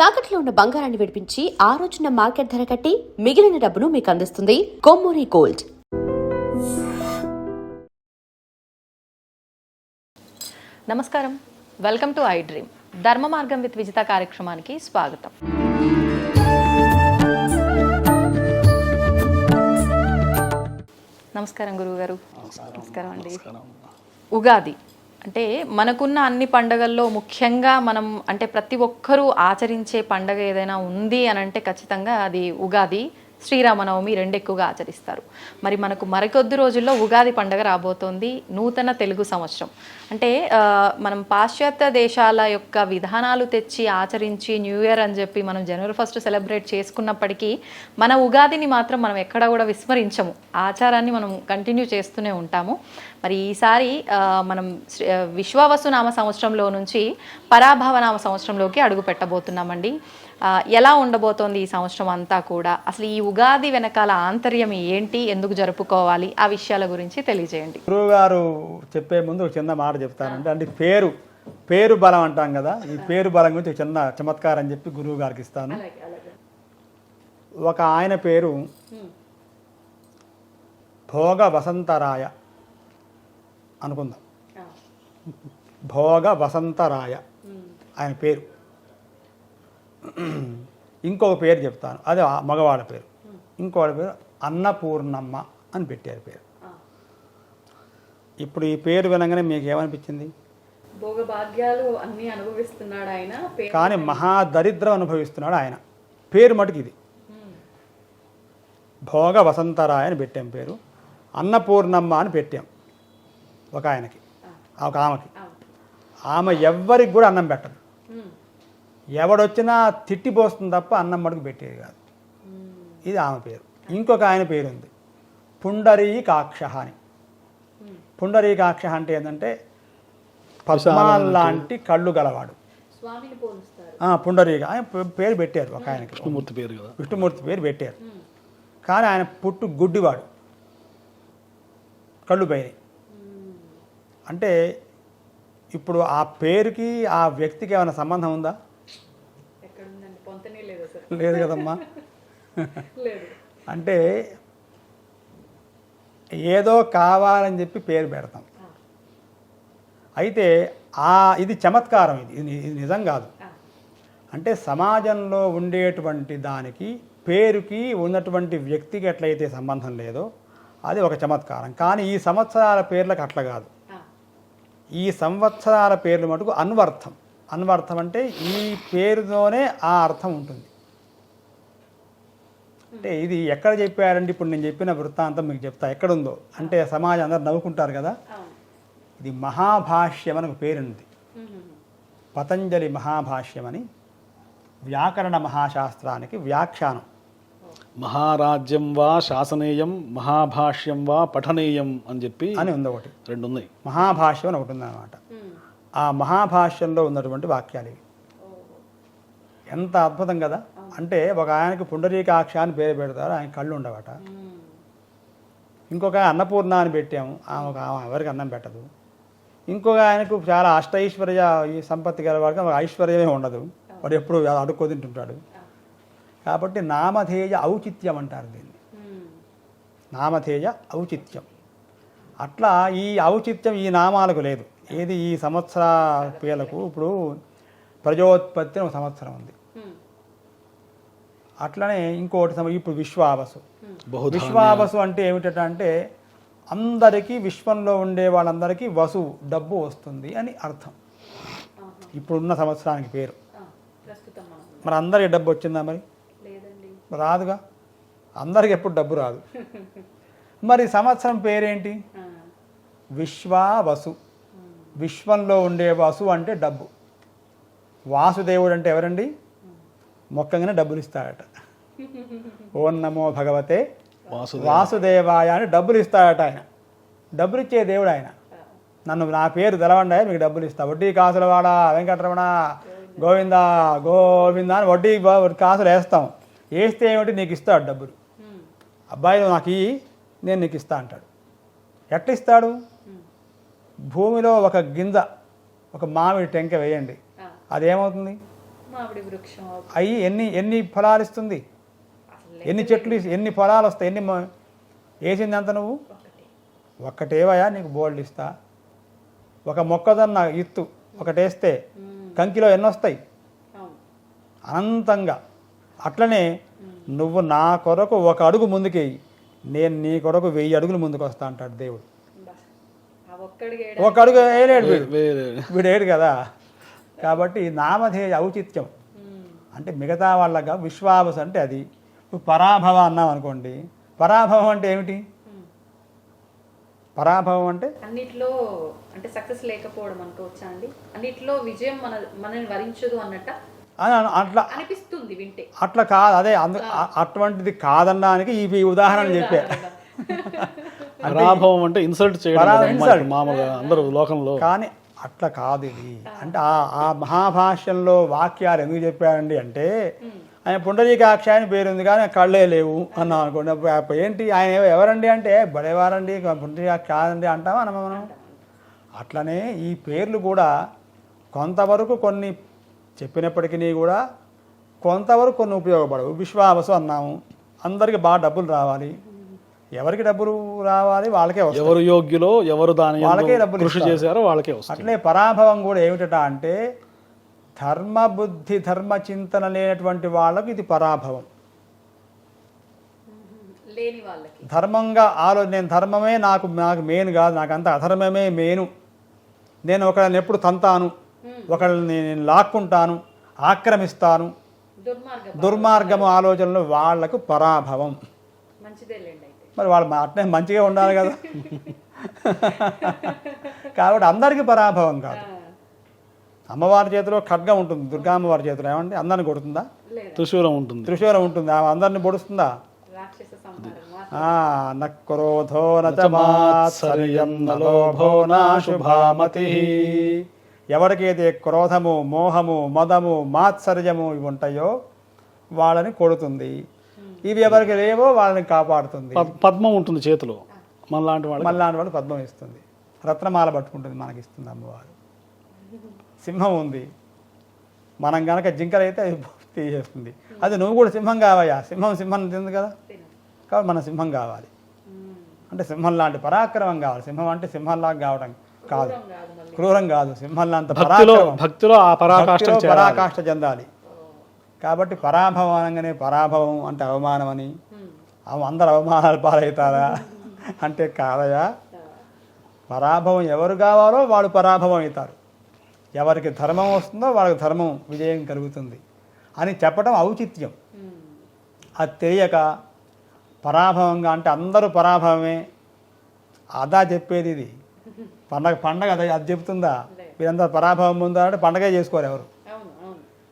తాకట్లో ఉన్న బంగారాన్ని విడిపించి ఆ రోజున మార్కెట్ ధర కట్టి మిగిలిన డబ్బును మీకు అందిస్తుంది కొమ్మూరి గోల్డ్. నమస్కారం, వెల్కమ్ టు ఐ డ్రీమ్. ధర్మ మార్గం విత్ విజిత కార్యక్రమానికి స్వాగతం. నమస్కారం గురువుగారు. నమస్కారం అండి. ఉగాది అంటే మనకున్న అన్ని పండుగల్లో ముఖ్యంగా మనం అంటే ప్రతి ఒక్కరూ ఆచరించే పండుగ ఏదైనా ఉంది అని అంటే ఖచ్చితంగా అది ఉగాది, శ్రీరామనవమి రెండు ఎక్కువగా ఆచరిస్తారు. మరి మనకు మరికొద్ది రోజుల్లో ఉగాది పండుగ రాబోతోంది, నూతన తెలుగు సంవత్సరం. అంటే మనం పాశ్చాత్య దేశాల యొక్క విధానాలు తెచ్చి ఆచరించి న్యూ ఇయర్ అని చెప్పి మనం జనవరి 1 సెలబ్రేట్ చేసుకున్నప్పటికీ మన ఉగాదిని మాత్రం మనం ఎక్కడా కూడా విస్మరించము, ఆచారాన్ని మనం కంటిన్యూ చేస్తూనే ఉంటాము. మరి ఈసారి మనం విశ్వావసు నామ సంవత్సరంలో నుంచి పరాభవ నామ సంవత్సరంలోకి అడుగు పెట్టబోతున్నామండి. ఎలా ఉండబోతోంది ఈ సంవత్సరం అంతా కూడా, అసలు ఈ ఉగాది వెనకాల ఆంతర్యం ఏంటి, ఎందుకు జరుపుకోవాలి, ఆ విషయాల గురించి తెలియజేయండి. గురువు గారు చెప్పే ముందు ఒక చిన్న మాట చెప్తానంటే, అంటే పేరు బలం అంటాం కదా, ఈ పేరు బలం గురించి చిన్న చమత్కారం అని చెప్పి గురువు గారికి ఇస్తాను. ఒక ఆయన పేరు భోగ వసంతరాయ అనుకుందాం. భోగ వసంతరాయ ఆయన పేరు. ఇంకొక పేరు చెప్తాను, అది మగవాళ్ళ పేరు. ఇంకోళ్ళ పేరు అన్నపూర్ణమ్మ అని పెట్టారు పేరు. ఇప్పుడు ఈ పేరు వినగానే మీకు ఏమనిపించింది? భోగభాగ్యాలు అన్నీ అనుభవిస్తున్నాడు ఆయన, కానీ మహాదరిద్రం అనుభవిస్తున్నాడు ఆయన. పేరు మటుకు ఇది భోగ వసంతరాయ అని పెట్టాం పేరు. అన్నపూర్ణమ్మ అని పెట్టాం ఒక ఆయనకి, ఒక ఆమెకి. ఆమె ఎవ్వరికి కూడా అన్నం పెట్టదు, ఎవడొచ్చినా తిట్టిపోస్తుంది తప్ప అన్నం మడుగు పెట్టేది కాదు. ఇది ఆమె పేరు. ఇంకొక ఆయన పేరు ఉంది పుండరీకాక్ష అని. పుండరీకాక్ష అంటే ఏంటంటే పద్మాల్ లాంటి కళ్ళు గలవాడు. పుండరీక ఆయన పేరు పెట్టారు ఒక ఆయనకి, విష్ణుమూర్తి పేరు పెట్టారు. కానీ ఆయన పుట్టు గుడ్డివాడు, కళ్ళు పోయినాయి. అంటే ఇప్పుడు ఆ పేరుకి ఆ వ్యక్తికి ఏమైనా సంబంధం ఉందా? లేదు కదమ్మా. అంటే ఏదో కావాలని చెప్పి పేరు పెడతాం. అయితే ఇది చమత్కారం, ఇది నిజం కాదు. అంటే సమాజంలో ఉండేటువంటి దానికి పేరుకి ఉన్నటువంటి వ్యక్తికి ఎట్లయితే సంబంధం లేదో అది ఒక చమత్కారం. కానీ ఈ సంవత్సరాల పేర్లకు అట్లా కాదు. ఈ సంవత్సరాల పేర్లు మటుకు అన్వర్థం. అన్వర్థం అంటే ఈ పేరుతోనే ఆ అర్థం ఉంటుంది. అంటే ఇది ఎక్కడ చెప్పారండి? ఇప్పుడు నేను చెప్పిన వృత్తాంతం మీకు చెప్తా ఎక్కడుందో. అంటే సమాజం అందరు నవ్వుకుంటారు కదా. ఇది మహాభాష్యం అని ఒక పేరుంది, పతంజలి మహాభాష్యం అని. వ్యాకరణ మహాశాస్త్రానికి వ్యాఖ్యానం. మహారాజ్యం వా శాసనేయం, మహాభాష్యం వా పఠనేయం అని చెప్పి అని ఉంది. ఒకటి రెండు ఉన్నాయి. మహాభాష్యం అని ఒకటి ఉందన్నమాట. ఆ మహాభాష్యంలో ఉన్నటువంటి వాక్యాలు ఇవి. ఎంత అద్భుతం కదా. అంటే ఒక ఆయనకు పుండరీకాక్ష అని పేరు పెడతారు, ఆయన కళ్ళు ఉండవట. ఇంకొక అన్నపూర్ణ అని పెట్టాము, ఆమె ఎవరికి అన్నం పెట్టదు. ఇంకొక ఆయనకు చాలా అష్టైశ్వర్య ఈ సంపత్తి గల వాడికి ఐశ్వర్యమే ఉండదు, వాడు ఎప్పుడు అడుక్కో తింటుంటాడు. కాబట్టి నామధేయ ఔచిత్యం అంటారు దీన్ని, నామధేయ ఔచిత్యం. అట్లా ఈ ఔచిత్యం ఈ నామాలకు లేదు. ఏది ఈ సంవత్సర పేర్లకు. ఇప్పుడు ప్రజోత్పత్తి ఒక సంవత్సరం ఉంది. అట్లనే ఇంకోటి ఇప్పుడు విశ్వావసు. విశ్వావసు అంటే ఏమిటంటే అందరికీ, విశ్వంలో ఉండే వాళ్ళందరికీ వసు డబ్బు వస్తుంది అని అర్థం. ఇప్పుడున్న సంవత్సరానికి పేరు. మరి అందరికి డబ్బు వచ్చిందా? మరి రాదుగా, అందరికి ఎప్పుడు డబ్బు రాదు. మరి సంవత్సరం పేరేంటి? విశ్వావసు. విశ్వంలో ఉండే వసు అంటే డబ్బు. వాసుదేవుడు అంటే ఎవరండి? మొక్కంగానే డబ్బులు ఇస్తాడట. ఓం నమో భగవతే వాసుదేవాయ అని డబ్బులు ఇస్తాడట ఆయన. డబ్బులు ఇచ్చే దేవుడు ఆయన. నా పేరు తెలవండి, మీకు డబ్బులు ఇస్తా. వడ్డీ కాసుల వాడ వెంకటరమణ గోవింద గోవింద అని వడ్డీ కాసులు వేస్తాం. వేస్తే ఏమిటి? నీకు ఇస్తాడు డబ్బులు. అబ్బాయి నాకు ఇయ్యి, నేను నీకు ఇస్తా అంటాడు. ఎట్లా ఇస్తాడు? భూమిలో ఒక గింజ, ఒక మామిడి టెంక వేయండి, అదేమవుతుంది? మామిడి వృక్షం అవి ఎన్ని ఫలాలు ఇస్తుంది, ఎన్ని చెట్లు ఎన్ని ఫలాలు వస్తాయి, వేసింది అంత నువ్వు ఒక్కటేవయా నీకు బోల్డ్ ఇస్తా. ఒక మొక్కజొన్న ఇత్తు ఒకటేస్తే కంకిలో ఎన్ని వస్తాయి అనంతంగా. అట్లనే నువ్వు నా కొరకు ఒక అడుగు ముందుకేయి, నేను నీ కొరకు 1000 అడుగులు ముందుకు వస్తా అంటాడు దేవుడు. ఒక అడుగు వేయలేడు వీడు ఏడు కదా. కాబట్టి నామధేయ ఔచిత్యం అంటే మిగతా వాళ్ళగా విశ్వావస అంటే అది. పరాభవ అన్నాం అనుకోండి, పరాభవం అంటే ఏమిటి? పరాభవం అంటే అన్నిట్లో అంటే సక్సెస్ లేకపోవడం అనుకోవచ్చా అండి? అన్నిట్లో విజయం మనల్ని వరించదు అన్నట్ట అట్లా అనిపిస్తుంది వింటే. అట్లా కాదు, అదే అటువంటిది కాదనడానికి ఈ ఉదాహరణ చెప్పా. పరాభవం అంటే ఇన్సల్ట్ చేయడం మామూలుగా అందరూ లోకంలో. కానీ అట్లా కాదు ఇది. అంటే ఆ మహాభాష్యంలో వాక్యాలు ఎందుకు చెప్పారండి అంటే, ఆయన పుండరీకాక్ష అని పేరుంది కానీ కళ్ళే లేవు అన్నాం అనుకోండి. ఏంటి ఆయన ఎవరండి అంటే బడేవారండి పుండరీకాక్ష కాదండి అంటామా అన్న మనం. అట్లనే ఈ పేర్లు కూడా కొంతవరకు కొన్ని చెప్పినప్పటికీ కూడా కొంతవరకు కొన్ని ఉపయోగపడవు. విశ్వావసు అన్నాము, అందరికి బాగా డబ్బులు రావాలి. ఎవరికి డబ్బులు రావాలి? వాళ్ళకే వస్తాయి. ఎవరు యోగ్యులో ఎవరు దాని వాళ్ళకే డబ్బులు కృషి చేశారో వాళ్ళకే వస్తాయి. అట్లే పరాభవం కూడా ఏమిటట అంటే ధర్మబుద్ధి ధర్మ చింతన లేనటువంటి వాళ్ళకు ఇది పరాభవం. లేని వాళ్ళకి ధర్మంగా నేను ధర్మమే నాకు మెయిన్ కాదు, నాకంతా అధర్మమే మెయిన్, నేను ఒకళ్ళని ఎప్పుడు తంతాను, ఒకళ్ళని నేను లాక్కుంటాను, ఆక్రమిస్తాను, దుర్మార్గము ఆలోచనలు వాళ్లకు పరాభవం. మరి వాళ్ళు అట్నే మంచిగా ఉండాలి కదా. కాబట్టి అందరికీ పరాభవం కాదు. అమ్మవారి చేతిలో ఖడ్గం ఉంటుంది, దుర్గా అమ్మవారి చేతిలో ఏమంటే అందరిని కొడుతుందా? త్రిశూలం ఉంటుంది. ఆమె అందరిని పొడుస్తుందా? నక్రోధో నచమాత్సర్యం నలోభో నాశుభామతి. ఎవరికైతే క్రోధము, మోహము, మదము, మాత్సర్యము ఇవి ఉంటాయో వాళ్ళని కొడుతుంది. ఇవి ఎవరికి లేవో వాళ్ళని కాపాడుతుంది. పద్మం ఉంటుంది చేతిలో, మనలాంటి వాళ్ళు పద్మం ఇస్తుంది. రత్నమాల పట్టుకుంటుంది, మనకి ఇస్తుంది అమ్మవారు. సింహం ఉంది, మనం కనుక జింకలైతే అది తీసేస్తుంది. అది నువ్వు కూడా సింహం కావయ్యా, సింహం తింది కదా. కాబట్టి మన సింహం కావాలి అంటే సింహం లాంటి పరాక్రమం కావాలి. సింహం అంటే సింహంలాగా కావడం కాదు, క్రూరం కాదు, సింహంలాంత భక్తిలో పరాకాష్ఠ చెందాలి. కాబట్టి పరాభవం అనగానే పరాభవం అంటే అవమానం అని, అందరు అవమానాలు పాలవుతారా అంటే కాదయా. పరాభవం ఎవరు కావాలో వాళ్ళు పరాభవం అవుతారు. ఎవరికి ధర్మం వస్తుందో వాళ్ళకి ధర్మం విజయం కలుగుతుంది అని చెప్పడం ఔచిత్యం. అది తెలియక పరాభవంగా అంటే అందరూ పరాభవమే అదా చెప్పేది. ఇది పండగ అది చెప్తుందా? మీరందరూ పరాభవం ఉందా అంటే పండగే చేసుకోరు ఎవరు.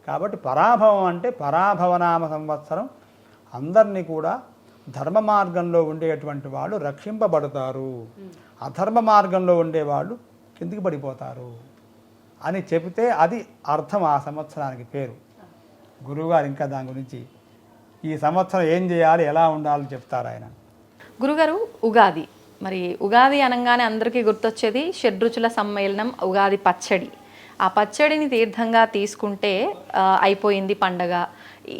కాబట్టి పరాభవం అంటే పరాభవనామ సంవత్సరం అందరినీ కూడా ధర్మ మార్గంలో ఉండేటువంటి వాళ్ళు రక్షింపబడతారు, అధర్మ మార్గంలో ఉండేవాళ్ళు కిందికి పడిపోతారు అని చెబితే అది అర్థం ఆ సంవత్సరానికి పేరు. గురువుగారు ఇంకా దాని గురించి ఈ సంవత్సరం ఏం చేయాలి, ఎలా ఉండాలో చెప్తారు ఆయన. గురుగారు, ఉగాది. మరి ఉగాది అనగానే అందరికీ గుర్తొచ్చేది షడ్రుచుల సమ్మేళనం, ఉగాది పచ్చడి. ఆ పచ్చడిని తీర్థంగా తీసుకుంటే అయిపోయింది పండగ,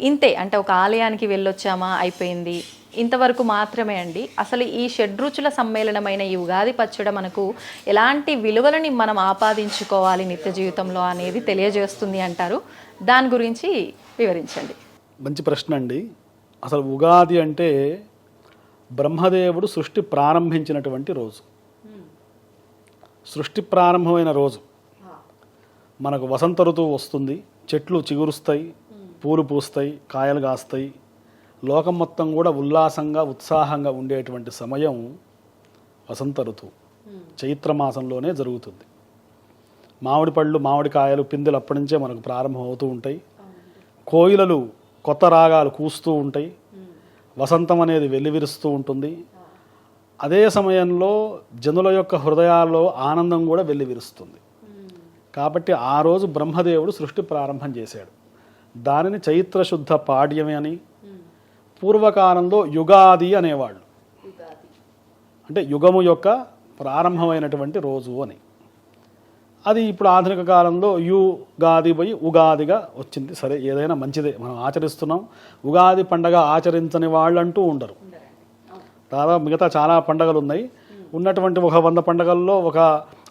ఇంతే. అంటే ఒక ఆలయానికి వెళ్ళొచ్చామా అయిపోయింది, ఇంతవరకు మాత్రమే అండి. అసలు ఈ షడ్రుచుల సమ్మేళనమైన ఈ ఉగాది పచ్చడి మనకు ఎలాంటి విలువలని మనం ఆపాదించుకోవాలి నిత్య జీవితంలో అనేది తెలియజేస్తుంది అంటారు. దాని గురించి వివరించండి. మంచి ప్రశ్న అండి. అసలు ఉగాది అంటే బ్రహ్మదేవుడు సృష్టి ప్రారంభించినటువంటి రోజు, సృష్టి ప్రారంభమైన రోజు. మనకు వసంత ఋతువు వస్తుంది, చెట్లు చిగురుస్తాయి, పూలు పూస్తాయి, కాయలు కాస్తాయి, లోకం మొత్తం కూడా ఉల్లాసంగా ఉత్సాహంగా ఉండేటువంటి సమయం వసంత ఋతువు. చైత్రమాసంలోనే జరుగుతుంది. మామిడి పళ్ళు, మామిడికాయలు, పిందెలు అప్పటి నుంచే మనకు ప్రారంభం అవుతూ ఉంటాయి. కోయిలలు కొత్త రాగాలు కూస్తూ ఉంటాయి. వసంతం అనేది వెల్లివిరుస్తూ ఉంటుంది. అదే సమయంలో జనుల యొక్క హృదయాల్లో ఆనందం కూడా వెల్లివిరుస్తుంది. కాబట్టి ఆ రోజు బ్రహ్మదేవుడు సృష్టి ప్రారంభం చేశాడు. దానిని చైత్రశుద్ధ పాడ్యమి అని, పూర్వకాలంలో యుగాది అనేవాళ్ళు. అంటే యుగము యొక్క ప్రారంభమైనటువంటి రోజు అని. అది ఇప్పుడు ఆధునిక కాలంలో యుగాది పోయి ఉగాదిగా వచ్చింది. సరే, ఏదైనా మంచిదే, మనం ఆచరిస్తున్నాం. ఉగాది పండగ ఆచరించని వాళ్ళు అంటూ ఉండరు. దాదాపు మిగతా చాలా పండగలు ఉన్నాయి. ఉన్నటువంటి ఒక 100 పండగల్లో ఒక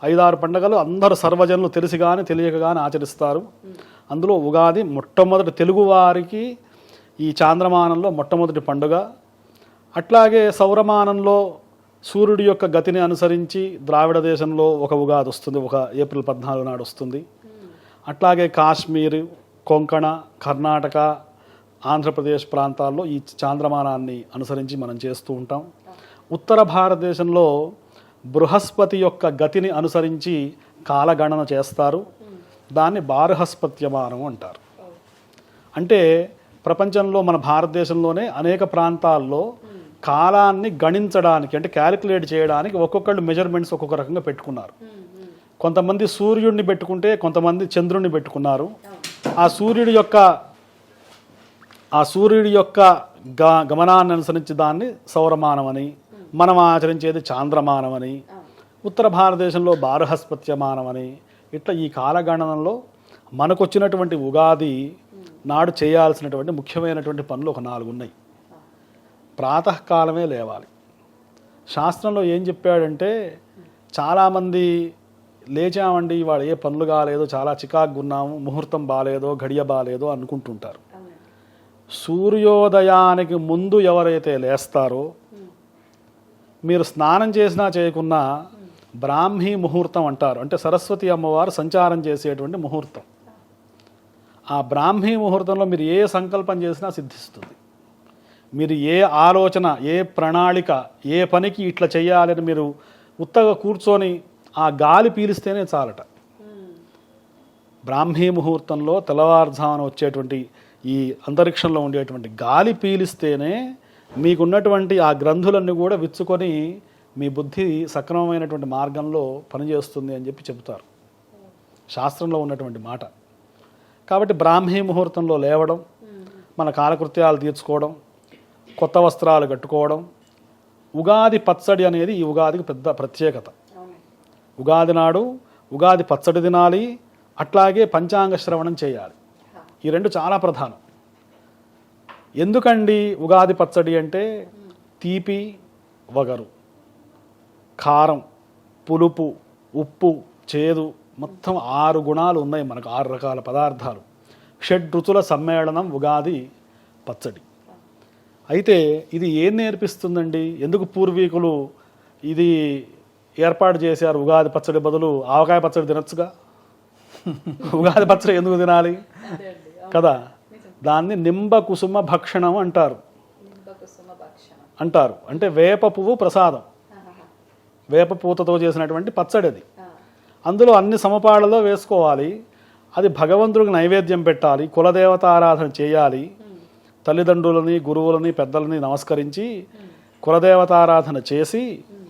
5-6 పండగలు అందరూ సర్వజనులు తెలిసి కానీ తెలియక కానీ ఆచరిస్తారు. అందులో ఉగాది మొట్టమొదటి తెలుగువారికి ఈ చాంద్రమానంలో మొట్టమొదటి పండుగ. అట్లాగే సౌరమానంలో సూర్యుడి యొక్క గతిని అనుసరించి ద్రావిడ దేశంలో ఒక ఉగాది వస్తుంది, ఒక ఏప్రిల్ 14 నాడు వస్తుంది. అట్లాగే కాశ్మీర్, కొంకణ, కర్ణాటక, ఆంధ్రప్రదేశ్ ప్రాంతాల్లో ఈ చాంద్రమానాన్ని అనుసరించి మనం చేస్తూ ఉంటాం. ఉత్తర భారతదేశంలో బృహస్పతి యొక్క గతిని అనుసరించి కాలగణన చేస్తారు. దాన్ని బార్హస్పత్యమానం అంటారు. అంటే ప్రపంచంలో మన భారతదేశంలోనే అనేక ప్రాంతాల్లో కాలాన్ని గణించడానికి, అంటే క్యాలిక్యులేట్ చేయడానికి ఒక్కొక్కళ్ళు మెజర్మెంట్స్ ఒక్కొక్క రకంగా పెట్టుకున్నారు. కొంతమంది సూర్యుడిని పెట్టుకుంటే కొంతమంది చంద్రుడిని పెట్టుకున్నారు. ఆ సూర్యుడి యొక్క గమనాన్ని అనుసరించి దాన్ని సౌరమానం అని, మనం ఆచరించేది చాంద్రమానం అని, ఉత్తర భారతదేశంలో బార్హస్పత్యమానం అని, ఇట్లా ఈ కాలగణనంలో మనకొచ్చినటువంటి ఉగాది నాడు చేయాల్సినటువంటి ముఖ్యమైనటువంటి పనులు ఒక 4 ఉన్నాయి. ప్రాతకాలమే లేవాలి. శాస్త్రంలో ఏం చెప్పాడంటే, చాలామంది లేచామండి ఇవాళ ఏ పనులు కాలేదో, చాలా చికాకుగా ఉన్నాము, ముహూర్తం బాలేదో, గడియ బాలేదో అనుకుంటుంటారు. సూర్యోదయానికి ముందు ఎవరైతే లేస్తారో, మీరు స్నానం చేసినా చేయకున్నా బ్రాహ్మీ ముహూర్తం అంటారు. అంటే సరస్వతి అమ్మవారు సంచారం చేసేటువంటి ముహూర్తం. ఆ బ్రాహ్మీ ముహూర్తంలో మీరు ఏ సంకల్పం చేసినా సిద్ధిస్తుంది. మీరు ఏ ఆలోచన, ఏ ప్రణాళిక, ఏ పనికి ఇట్లా చేయాలని మీరు ఉత్తగా కూర్చొని ఆ గాలి పీలిస్తేనే చాలట. బ్రాహ్మీ ముహూర్తంలో తెల్లవారుజామున వచ్చేటువంటి ఈ అంతరిక్షంలో ఉండేటువంటి గాలి పీలిస్తేనే మీకున్నటువంటి ఆ గ్రంథులన్నీ కూడా విచ్చుకొని మీ బుద్ధి సక్రమమైనటువంటి మార్గంలో పనిచేస్తుంది అని చెప్పి చెబుతారు. శాస్త్రంలో ఉన్నటువంటి మాట. కాబట్టి బ్రాహ్మీ ముహూర్తంలో లేవడం, మన కాలకృత్యాలు తీర్చుకోవడం, కొత్త వస్త్రాలు కట్టుకోవడం. ఉగాది పచ్చడి అనేది ఈ ఉగాదికి పెద్ద ప్రత్యేకత. ఉగాది నాడు ఉగాది పచ్చడి తినాలి, అట్లాగే పంచాంగ శ్రవణం చేయాలి. ఈ 2 చాలా ప్రధానం. ఎందుకండి ఉగాది పచ్చడి అంటే? తీపి, వగరు, కారం, పులుపు, ఉప్పు, చేదు, మొత్తం 6 గుణాలు ఉన్నాయి మనకు. 6 రకాల పదార్థాలు. షడ్రుచుల సమ్మేళనం ఉగాది పచ్చడి. అయితే ఇది ఏం నేర్పిస్తుందండి? ఎందుకు పూర్వీకులు ఇది ఏర్పాటు చేశారు? ఉగాది పచ్చడి బదులు ఆవకాయ పచ్చడి తినచ్చుగా. ఉగాది పచ్చడి ఎందుకు తినాలి కదా? దాన్ని నింబ కుసుమ భక్షణం అంటారు. అంటే వేప పువ్వు ప్రసాదం, వేప పూతతో చేసినటువంటి పచ్చడి అది. అందులో అన్ని సమపాళ్ళలో వేసుకోవాలి. అది భగవంతుడికి నైవేద్యం పెట్టాలి, కులదేవత ఆరాధన చేయాలి, తల్లిదండ్రులని, గురువులని, పెద్దలని నమస్కరించి కులదేవతారాధన చేసి,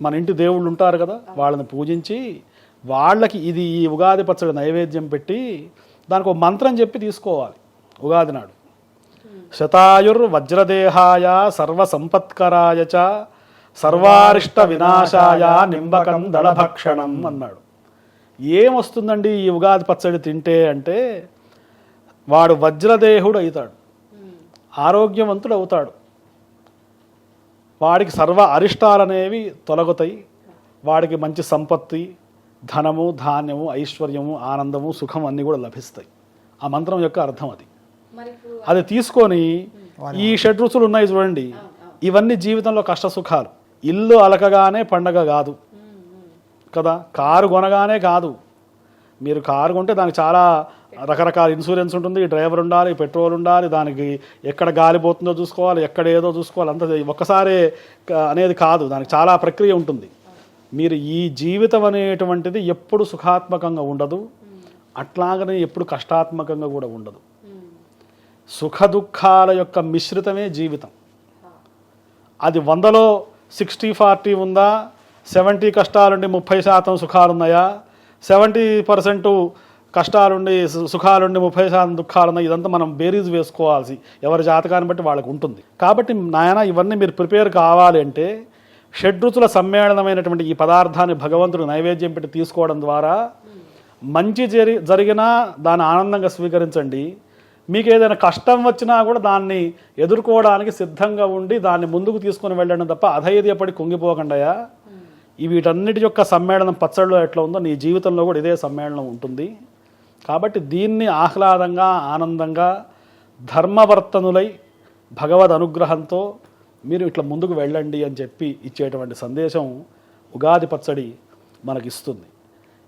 మన ఇంటి దేవుళ్ళు ఉంటారు కదా, వాళ్ళని పూజించి వాళ్ళకి ఇది ఈ ఉగాది పచ్చడి నైవేద్యం పెట్టి దానికి ఒక మంత్రం చెప్పి తీసుకోవాలి. ఉగాది నాడు శతాయుర్ వజ్రదేహాయ సర్వసంపత్కరాయ చ సర్వారిష్ట వినాశాయ నింబకం దళభక్షణం అన్నాడు. ఏమొస్తుందండి ఈ ఉగాది పచ్చడి తింటే అంటే? వాడు వజ్రదేహుడు అవుతాడు, ఆరోగ్యవంతుడు అవుతాడు, వాడికి సర్వ అరిష్టాలనేవి తొలగుతాయి, వాడికి మంచి సంపత్తి, ధనము, ధాన్యము, ఐశ్వర్యము, ఆనందము, సుఖం అన్నీ కూడా లభిస్తాయి. ఆ మంత్రం యొక్క అర్థం అది. అది తీసుకొని ఈ షడ్రుచులు ఉన్నాయి చూడండి, ఇవన్నీ జీవితంలో కష్ట సుఖాలు. ఇల్లు అలకగానే పండగ కాదు కదా, కారు కొనగానే కాదు. మీరు కారు కొంటే దానికి చాలా రకరకాల ఇన్సూరెన్స్ ఉంటుంది, డ్రైవర్ ఉండాలి, పెట్రోల్ ఉండాలి, దానికి ఎక్కడ గాలి పోతుందో చూసుకోవాలి, ఎక్కడ ఏదో చూసుకోవాలి. అంత ఒక్కసారే అనేది కాదు, దానికి చాలా ప్రక్రియ ఉంటుంది. మీరు ఈ జీవితం అనేటువంటిది ఎప్పుడు సుఖాత్మకంగా ఉండదు, అట్లాగనే ఎప్పుడు కష్టాత్మకంగా కూడా ఉండదు. సుఖ దుఃఖాల యొక్క మిశ్రితమే జీవితం. అది 100లో 60-40 ఉందా, 70 కష్టాలుండి 30% సుఖాలున్నాయా, 70% కష్టాలుండి సుఖాలుండి 30% దుఃఖాలున్నాయి, ఇదంతా మనం బేరీజ్ వేసుకోవాల్సి ఎవరి జాతకాన్ని బట్టి వాళ్ళకు ఉంటుంది. కాబట్టి నాయన ఇవన్నీ మీరు ప్రిపేర్ కావాలి అంటే షడ్రుచుల సమ్మేళనమైనటువంటి ఈ పదార్థాన్ని భగవంతుడు నైవేద్యం పెట్టి తీసుకోవడం ద్వారా మంచి జరిగినా దాన్ని ఆనందంగా స్వీకరించండి. మీకు ఏదైనా కష్టం వచ్చినా కూడా దాన్ని ఎదుర్కోవడానికి సిద్ధంగా ఉండి దాన్ని ముందుకు తీసుకొని వెళ్ళడం తప్ప అధైర్యపడి కుంగిపోకండియా. వీటన్నిటి యొక్క సమ్మేళనం పచ్చడిలో ఎట్లా ఉందో నీ జీవితంలో కూడా ఇదే సమ్మేళనం ఉంటుంది. కాబట్టి దీన్ని ఆహ్లాదంగా ఆనందంగా ధర్మవర్తనులై భగవద్ అనుగ్రహంతో మీరు ఇట్లా ముందుకు వెళ్ళండి అని చెప్పి ఇచ్చేటువంటి సందేశం ఉగాది పచ్చడి మనకిస్తుంది.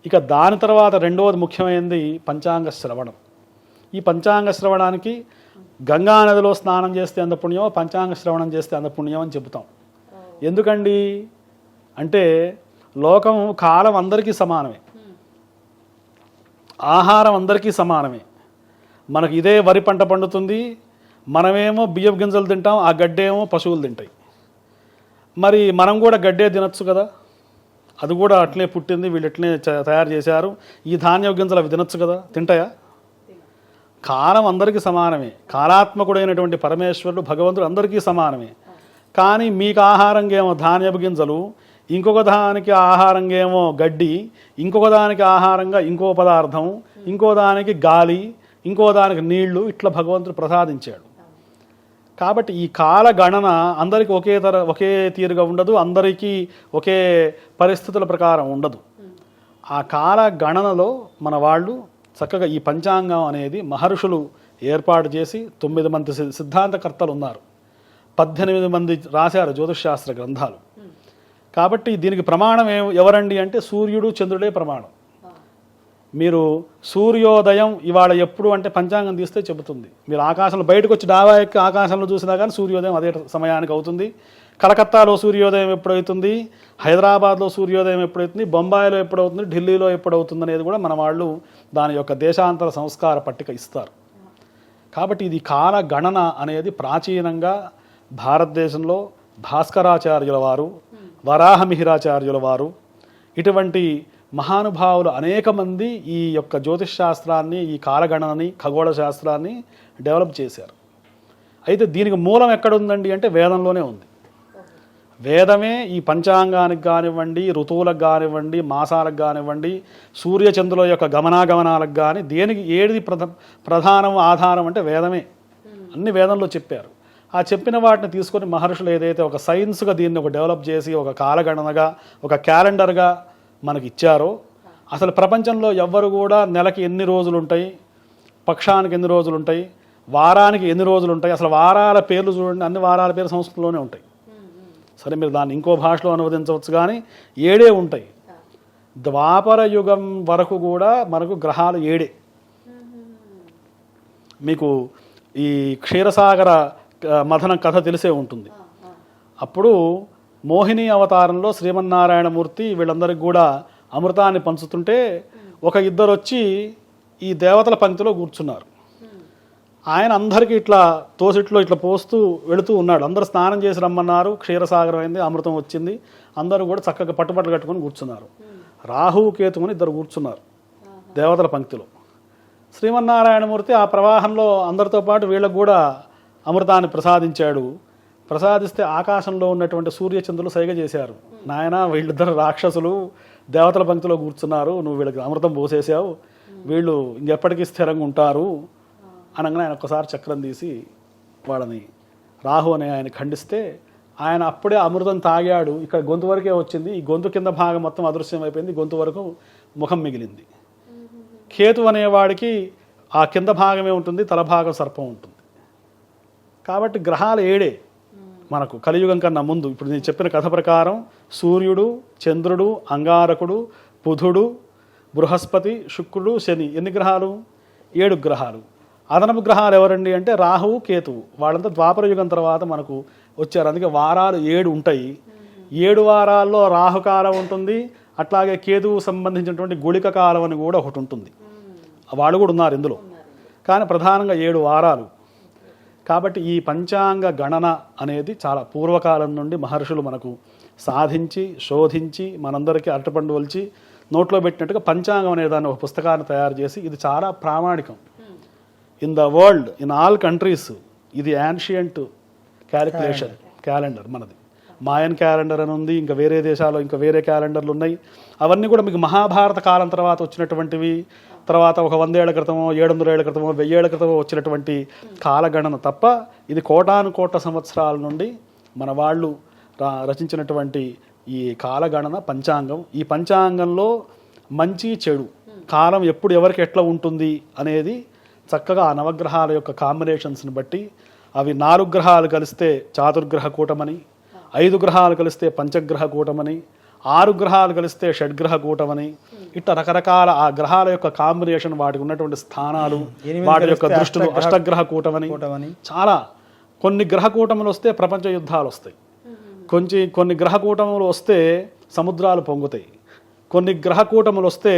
ఇక దాని తర్వాత రెండవది ముఖ్యమైనది పంచాంగ శ్రవణం. ఈ పంచాంగ శ్రవణానికి గంగా నదిలో స్నానం చేస్తే అంత పుణ్యం, పంచాంగ శ్రవణం చేస్తే అంత పుణ్యం అని చెబుతాం. ఎందుకండి అంటే లోకం కాలం అందరికీ సమానమే, ఆహారం అందరికీ సమానమే. మనకు ఇదే వరి పంట పండుతుంది, మనమేమో బియ్యం గింజలు తింటాం, ఆ గడ్డేమో పశువులు తింటాయి. మరి మనం కూడా గడ్డే తినచ్చు కదా, అది కూడా అట్లే పుట్టింది, వీళ్ళు ఎట్లే తయారు చేశారు, ఈ ధాన్య గింజలు అవి తినచ్చు కదా, తింటాయా? కాలం అందరికీ సమానమే, కాలాత్మకుడైనటువంటి పరమేశ్వరుడు భగవంతుడు అందరికీ సమానమే. కానీ మీకు ఆహారంగేమో ధాన్యపు గింజలు, ఇంకొక దానికి ఆహారంగేమో గడ్డి, ఇంకొక దానికి ఆహారంగా ఇంకో పదార్థం, ఇంకో దానికి గాలి, ఇంకో దానికి నీళ్లు, ఇట్లా భగవంతుడు ప్రసాదించాడు. కాబట్టి ఈ కాల గణన అందరికీ ఒకే తీరుగా ఉండదు, అందరికీ ఒకే పరిస్థితుల ప్రకారం ఉండదు. ఆ కాల గణనలో మన వాళ్ళు చక్కగా ఈ పంచాంగం అనేది మహర్షులు ఏర్పాటు చేసి 9 మంది సిద్ధాంతకర్తలు ఉన్నారు, 18 మంది రాశారు జ్యోతిషశాస్త్ర గ్రంథాలు. కాబట్టి దీనికి ప్రమాణం ఎవరండి అంటే సూర్యుడు చంద్రుడే ప్రమాణం. మీరు సూర్యోదయం ఇవాళ ఎప్పుడు అంటే పంచాంగం తీస్తే చెబుతుంది. మీరు ఆకాశంలో బయటకు వచ్చి డాబా ఎక్కి ఆకాశంలో చూసినా కానీ సూర్యోదయం అదే సమయానికి అవుతుంది. కలకత్తాలో సూర్యోదయం ఎప్పుడవుతుంది, హైదరాబాద్లో సూర్యోదయం ఎప్పుడవుతుంది, బొంబాయిలో ఎప్పుడవుతుంది, ఢిల్లీలో ఎప్పుడవుతుంది అనేది కూడా మన వాళ్ళు దాని యొక్క దేశాంతర సంస్కార పట్టిక ఇస్తారు. కాబట్టి ఇది కాల గణన అనేది ప్రాచీనంగా భారతదేశంలో భాస్కరాచార్యుల వారు, వరాహమిహిరాచార్యుల వారు, ఇటువంటి మహానుభావులు అనేక మంది ఈ యొక్క జ్యోతిష్ శాస్త్రాన్ని, ఈ కాలగణనని, ఖగోళ శాస్త్రాన్ని డెవలప్ చేశారు. అయితే దీనికి మూలం ఎక్కడుందండి అంటే వేదంలోనే ఉంది. వేదమే ఈ పంచాంగానికి కానివ్వండి, ఋతువులకు కానివ్వండి, మాసాలకు కానివ్వండి, సూర్యచంద్రుల యొక్క గమనాగమనాలకు కానీ దేనికి ఏది ప్రధానం ఆధారం అంటే వేదమే. అన్ని వేదంలో చెప్పారు. ఆ చెప్పిన వాటిని తీసుకొని మహర్షులు ఏదైతే ఒక సైన్స్గా దీన్ని ఒక డెవలప్ చేసి ఒక కాలగణనగా, ఒక క్యాలెండర్గా మనకి ఇచ్చారో, అసలు ప్రపంచంలో ఎవ్వరు కూడా నెలకి ఎన్ని రోజులు ఉంటాయి, పక్షానికి ఎన్ని రోజులు ఉంటాయి, వారానికి ఎన్ని రోజులు ఉంటాయి, అసలు వారాల పేర్లు చూడండి, అన్ని వారాల పేర్లు సంస్కృతంలోనే ఉంటాయి. సరే మీరు దాన్ని ఇంకో భాషలో అనువదించవచ్చు, కానీ 7 ఉంటాయి. ద్వాపర యుగం వరకు కూడా మనకు గ్రహాలు 7. మీకు ఈ క్షీరసాగర మథనం కథ తెలిసే ఉంటుంది. అప్పుడు మోహిని అవతారంలో శ్రీమన్నారాయణమూర్తి వీళ్ళందరికీ కూడా అమృతాన్ని పంచుతుంటే ఒక ఇద్దరు వచ్చి ఈ దేవతల పంక్తిలో కూర్చున్నారు. ఆయన అందరికీ ఇట్లా తోసిట్లో ఇట్లా పోస్తూ వెళుతూ ఉన్నాడు. అందరూ స్నానం చేసి రమ్మన్నారు, క్షీరసాగరం అయింది, అమృతం వచ్చింది, అందరూ కూడా చక్కగా పట్టుబట్టలు కట్టుకొని కూర్చున్నారు. రాహువు కేతువుని ఇద్దరు కూర్చున్నారు దేవతల పంక్తిలో. శ్రీమన్నారాయణమూర్తి ఆ ప్రవాహంలో అందరితో పాటు వీళ్ళకు కూడా అమృతాన్ని ప్రసాదించాడు. ప్రసాదిస్తే ఆకాశంలో ఉన్నటువంటి సూర్యచంద్రులు సైగ చేశారు, నాయన వీళ్ళిద్దరు రాక్షసులు దేవతల పంక్తిలో కూర్చున్నారు, నువ్వు వీళ్ళకి అమృతం పోసేసావు, వీళ్ళు ఇంకెప్పటికీ స్థిరంగా ఉంటారు అనగానే ఆయన ఒక్కసారి చక్రం తీసి వాళ్ళని రాహు అనే ఆయన ఖండిస్తే ఆయన అప్పుడే అమృతం తాగాడు. ఇక్కడ గొంతు వరకే వచ్చింది, ఈ గొంతు కింద భాగం మొత్తం అదృశ్యం అయిపోయింది, గొంతు వరకు ముఖం మిగిలింది. కేతు అనేవాడికి ఆ కింద భాగమే ఉంటుంది, తల భాగం సర్పం ఉంటుంది. కాబట్టి గ్రహాలు 7 మనకు కలియుగం కన్నా ముందు. ఇప్పుడు నేను చెప్పిన కథ ప్రకారం సూర్యుడు, చంద్రుడు, అంగారకుడు, బుధుడు, బృహస్పతి, శుక్రుడు, శని, ఎన్ని గ్రహాలు? 7 గ్రహాలు. అదనపు గ్రహాలు ఎవరండి అంటే రాహువు, కేతువు. వాళ్ళంతా ద్వాపర యుగం తర్వాత మనకు వచ్చారు. అందుకే వారాలు 7 ఉంటాయి. 7 వారాల్లో రాహుకాలం ఉంటుంది, అట్లాగే కేతువు సంబంధించినటువంటి గుళిక కాలం అని కూడా ఒకటి ఉంటుంది. వాళ్ళు కూడా ఉన్నారు ఇందులో, కానీ ప్రధానంగా 7 వారాలు. కాబట్టి ఈ పంచాంగ గణన అనేది చాలా పూర్వకాలం నుండి మహర్షులు మనకు సాధించి శోధించి మనందరికీ అరటిపండు వలిచి నోట్లో పెట్టినట్టుగా పంచాంగం అనే దాన్ని ఒక పుస్తకాన్ని తయారు చేసి, ఇది చాలా ప్రామాణికం in the world, in all countries. ఇది యాన్షియంట్ క్యాలిక్యులేషన్ క్యాలెండర్ మనది. మాయన్ క్యాలెండర్ అని ఉంది, ఇంకా వేరే దేశాల్లో ఇంకా వేరే క్యాలెండర్లు ఉన్నాయి. అవన్నీ కూడా మీకు మహాభారత కాలం తర్వాత వచ్చినటువంటివి, తర్వాత ఒక 100 ఏళ్ల క్రితమో 700 ఏళ్ల క్రితమో 1000 ఏళ్ల క్రితమో వచ్చినటువంటి కాలగణన తప్ప ఇది కోటాను కోట్ల సంవత్సరాల నుండి మన వాళ్ళు రచించినటువంటి ఈ కాలగణన పంచాంగం. ఈ పంచాంగంలో మంచి చెడు కాలం ఎప్పుడు ఎవరికి ఎట్లా ఉంటుంది అనేది చక్కగా ఆ నవగ్రహాల యొక్క కాంబినేషన్స్ని బట్టి, అవి 4 గ్రహాలు కలిస్తే చాతుర్గ్రహ కూటమని, 5 గ్రహాలు కలిస్తే పంచగ్రహ కూటమని, 6 గ్రహాలు కలిస్తే షడ్గ్రహ కూటమని, ఇట్లా రకరకాల ఆ గ్రహాల యొక్క కాంబినేషన్, వాటికి ఉన్నటువంటి స్థానాలు, వాటి యొక్క దృష్టిలో అష్టగ్రహ కూటమని, చాలా కొన్ని గ్రహ కూటములు వస్తే ప్రపంచ యుద్ధాలు వస్తాయి, కొన్ని గ్రహ కూటములు వస్తే సముద్రాలు పొంగుతాయి, కొన్ని గ్రహ కూటములు వస్తే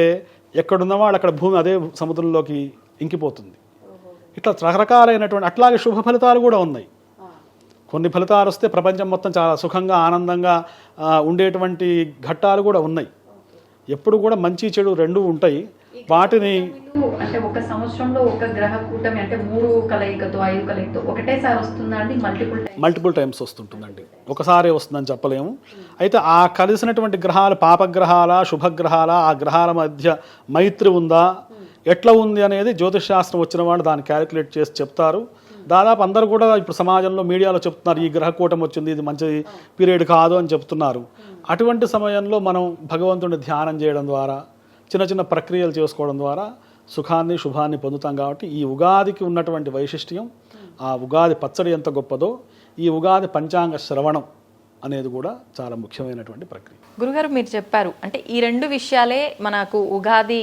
ఎక్కడున్నవాళ్ళు అక్కడ భూమి అదే సముద్రంలోకి ఇంకిపోతుంది. ఇట్లా రకరకాలైనటువంటి అట్లాగే శుభ ఫలితాలు కూడా ఉన్నాయి. కొన్ని ఫలితాలు వస్తే ప్రపంచం మొత్తం చాలా సుఖంగా ఆనందంగా ఉండేటువంటి ఘట్టాలు కూడా ఉన్నాయి. ఎప్పుడు కూడా మంచి చెడు రెండూ ఉంటాయి. వాటిని అంటే ఒక సంవత్సరంలో ఒక గ్రహ కూటమి అంటే 3 కలయికతో 5 కలయికతో ఒకటేసారి వస్తుందా అండి? మల్టిపుల్ టైమ్స్ వస్తుంటుందండి, ఒకసారి వస్తుందని చెప్పలేము. అయితే ఆ కలిసినటువంటి గ్రహాలు పాపగ్రహాల శుభగ్రహాల, ఆ గ్రహాల మధ్య మైత్రి ఉందా ఎట్లా ఉంది అనేది జ్యోతిష్ శాస్త్రం వచ్చిన వాళ్ళు దాన్ని క్యాలిక్యులేట్ చేసి చెప్తారు. దాదాపు అందరూ కూడా ఇప్పుడు సమాజంలో మీడియాలో చెప్తున్నారు ఈ గ్రహ కూటమి వచ్చింది, ఇది మంచి పీరియడ్ కాదు అని చెప్తున్నారు. అటువంటి సమయంలో మనం భగవంతుడిని ధ్యానం చేయడం ద్వారా, చిన్న చిన్న ప్రక్రియలు చేసుకోవడం ద్వారా సుఖాన్ని శుభాన్ని పొందుతాం. కాబట్టి ఈ ఉగాదికి ఉన్నటువంటి వైశిష్ట్యం, ఆ ఉగాది పచ్చడి ఎంత గొప్పదో ఈ ఉగాది పంచాంగ శ్రవణం అనేది కూడా చాలా ముఖ్యమైనటువంటి ప్రక్రియ. గురుగారు మీరు చెప్పారు అంటే ఈ 2 విషయాలే మనకు ఉగాది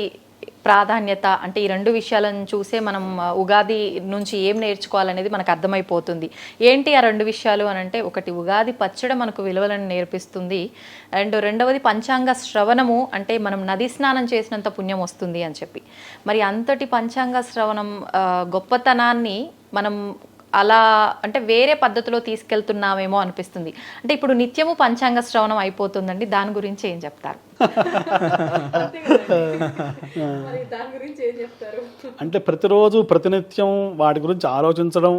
ప్రాధాన్యత, అంటే ఈ 2 విషయాలను చూసే మనం ఉగాది నుంచి ఏం నేర్చుకోవాలనేది మనకు అర్థమైపోతుంది. ఏంటి ఆ 2 విషయాలు అని అంటే, ఒకటి ఉగాది పచ్చడి మనకు విలువలను నేర్పిస్తుంది, అండ్ రెండవది పంచాంగ శ్రవణము, అంటే మనం నది స్నానం చేసినంత పుణ్యం వస్తుంది అని చెప్పి. మరి అంతటి పంచాంగ శ్రవణం గొప్పతనాన్ని మనం అలా అంటే వేరే పద్ధతిలో తీసుకెళ్తున్నామేమో అనిపిస్తుంది. అంటే ఇప్పుడు నిత్యము పంచాంగ శ్రవణం అయిపోతుందండి, దాని గురించి ఏం చెప్తారు? అంటే ప్రతిరోజు ప్రతినిత్యం వాటి గురించి ఆలోచించడం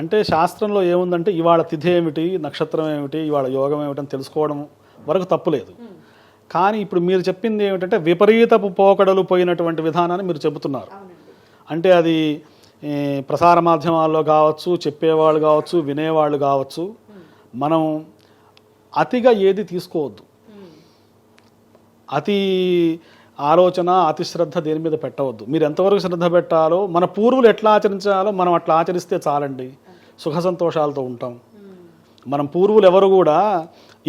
అంటే శాస్త్రంలో ఏముందంటే ఇవాళ తిథి ఏమిటి, నక్షత్రం ఏమిటి, ఇవాళ యోగం ఏమిటని తెలుసుకోవడం వరకు తప్పులేదు. కానీ ఇప్పుడు మీరు చెప్పింది ఏమిటంటే విపరీతపు పోకడలు పోయినటువంటి విధానాన్ని మీరు చెబుతున్నారు. అంటే అది ప్రసార మాధ్యమాల్లో కావచ్చు, చెప్పేవాళ్ళు కావచ్చు, వినేవాళ్ళు కావచ్చు, మనం అతిగా ఏది తీసుకోవద్దు. అతి ఆలోచన, అతి శ్రద్ధ దేని మీద పెట్టవద్దు. మీరు ఎంతవరకు శ్రద్ధ పెట్టాలో, మన పూర్వులు ఎట్లా ఆచరించాలో మనం అట్లా ఆచరిస్తే చాలండి, సుఖ సంతోషాలతో ఉంటాం. మనం పూర్వులు ఎవరు కూడా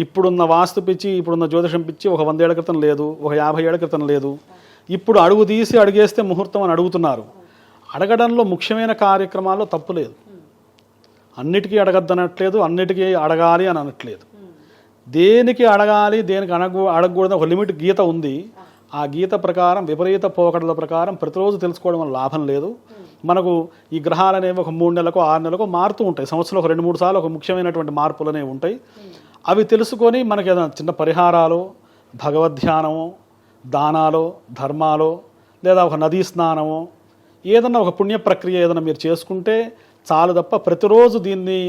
ఇప్పుడున్న వాస్తు పిచ్చి, ఇప్పుడున్న జ్యోతిషం పిచ్చి ఒక 100 ఏళ్ల క్రితం లేదు, ఒక 50 ఏళ్ల క్రితం లేదు. ఇప్పుడు అడుగు తీసి అడిగేస్తే ముహూర్తం అని అడుగుతున్నారు. అడగడంలో ముఖ్యమైన కార్యక్రమాల్లో తప్పు లేదు. అన్నిటికీ అడగద్దనట్లేదు, అన్నిటికీ అడగాలి అని అనట్లేదు. దేనికి అడగాలి, దేనికి అడగకూడదు ఒక లిమిట్ గీత ఉంది. ఆ గీత ప్రకారం విపరీత పోకడల ప్రకారం ప్రతిరోజు తెలుసుకోవడం వల్ల లాభం లేదు. మనకు ఈ గ్రహాలు అనేవి ఒక 3 నెలలకు 6 నెలలకు మారుతూ ఉంటాయి. సంవత్సరంలో ఒక 2-3 సార్లు ఒక ముఖ్యమైనటువంటి మార్పులు అనేవి ఉంటాయి. అవి తెలుసుకొని మనకి ఏదైనా చిన్న పరిహారాలు, భగవద్ధ్యానమో, దానాలో, ధర్మాలో, లేదా ఒక నదీ స్నానమో, ఏదన్నా ఒక పుణ్య ప్రక్రియ ఏదైనా మీరు చేసుకుంటే చాలు తప్ప ప్రతిరోజు దీన్ని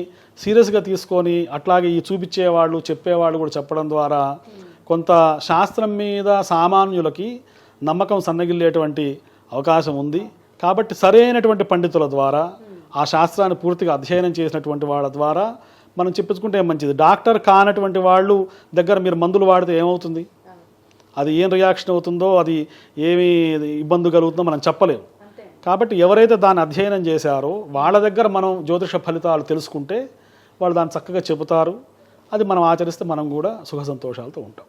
సీరియస్గా తీసుకొని అట్లాగే ఈ చూపించేవాళ్ళు చెప్పేవాళ్ళు కూడా చెప్పడం ద్వారా కొంత శాస్త్రం మీద సామాన్యులకి నమ్మకం సన్నగిల్లేటువంటి అవకాశం ఉంది. కాబట్టి సరైనటువంటి పండితుల ద్వారా, ఆ శాస్త్రాన్ని పూర్తిగా అధ్యయనం చేసినటువంటి వాళ్ళ ద్వారా మనం చెప్పించుకుంటే మంచిది. డాక్టర్ కానటువంటి వాళ్ళు దగ్గర మీరు మందులు వాడితే ఏమవుతుంది, అది ఏం రియాక్షన్ అవుతుందో, అది ఏమి ఇబ్బంది కలుగుతుందో మనం చెప్పలేము. కాబట్టి ఎవరైతే దాన్ని అధ్యయనం చేశారో వాళ్ళ దగ్గర మనం జ్యోతిష ఫలితాలు తెలుసుకుంటే వాళ్ళు దాన్ని చక్కగా చెబుతారు. అది మనం ఆచరిస్తే మనం కూడా సుఖ సంతోషాలతో ఉంటాం.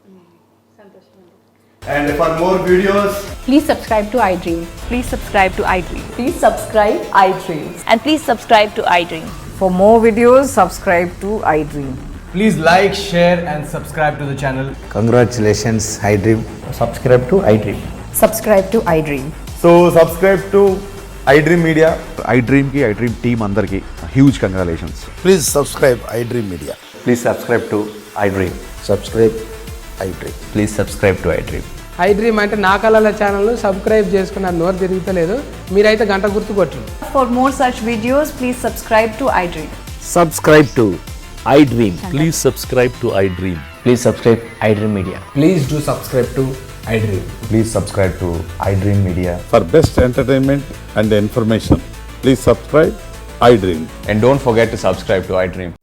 And for more videos, Please subscribe to iDream. Please subscribe to iDream. Please subscribe iDream. And please subscribe to iDream. For more videos, subscribe to iDream. please like, share and subscribe to the channel. Congratulations, iDream. Subscribe to iDream. Subscribe to iDream. So subscribe to iDream Media. iDream ki iDream team andarki huge congratulations. Please subscribe iDream Media. Please subscribe to iDream. Subscribe iDream. Please subscribe to iDream. iDream అంటే నా కళల channel subscribe చేసుకున్న నోరు తిరుగుతలేదు, మీరైతే గంట గుర్తు కొట్టండి. For more such videos, please subscribe to iDream. Subscribe to iDream. Please subscribe to iDream. Please subscribe iDream Media. Please do subscribe to iDream. Please subscribe to iDream Media. For best entertainment and information, please subscribe iDream. And don't forget to subscribe to iDream.